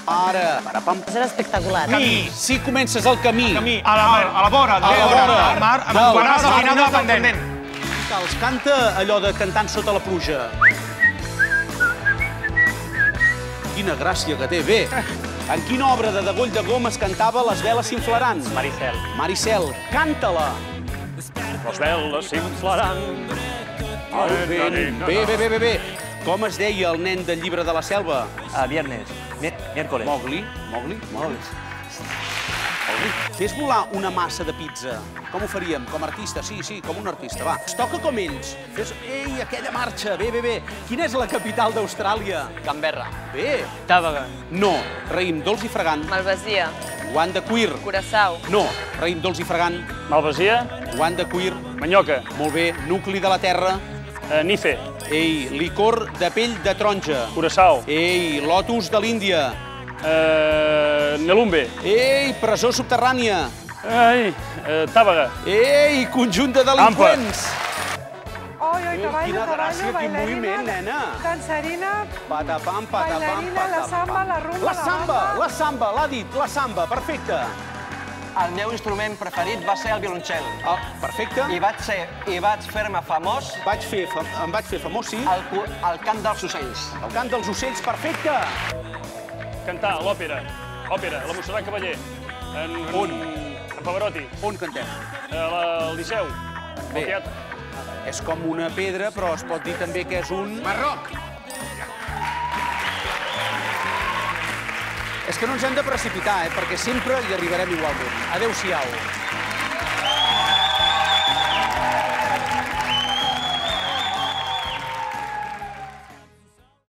Ara. Serà espectacular. Camí. Si comences el camí. A la vora. A la vora. Del mar, amb el mar, al final del pendent. Els canta allò de Cantant sota la pluja. Quina gràcia que té. Bé, en quina obra de Degoll de Gom es cantava Les veles s'inflaran? Maricel. Maricel, canta-la. Les veles s'inflaran. Bé. Com es deia el nen del llibre de la selva? Viernes. Miércoles. Mowgli. Fes volar una massa de pizza. Com ho faríem? Com a artista? Sí, com un artista. Va, es toca com ells. Fes... Ei, aquella marxa. Bé. Quina és la capital d'Austràlia? Canberra. Bé. Tàbega. No. Raïm dolç i fragant. Malvasia. Guant de cuir. Curaçao. No. Raïm dolç i fragant. Malvasia. Guant de cuir. Manyoca. Molt bé. Nucli de la terra. Nife. Ei, licor de pell de taronja. Curaçao. Ei, lotus de l'Índia. Nelumbe. Ei, presó subterrània. Tàbega. Ei, conjunt de delinqüents. Caballo, Quina gràcia, quin moviment, nena. Danzarina, Patapam, bailarina, la samba, la rumba, La samba, l'ha dit, la samba, perfecte. El meu instrument preferit va ser el violoncel. Perfecte. I vaig fer-me famós... Em vaig fer famós, sí. El cant dels ocells. El cant dels ocells, perfecte. Cantar, l'òpera. Òpera, la Montserrat Cavaller. On? En Pavarotti. On cantem? Al Liceu. Bé. Al teatre. És com una pedra, però es pot dir també que és un... Marroc. És que no ens hem de precipitar, perquè sempre hi arribarem igualment. Adéu-siau.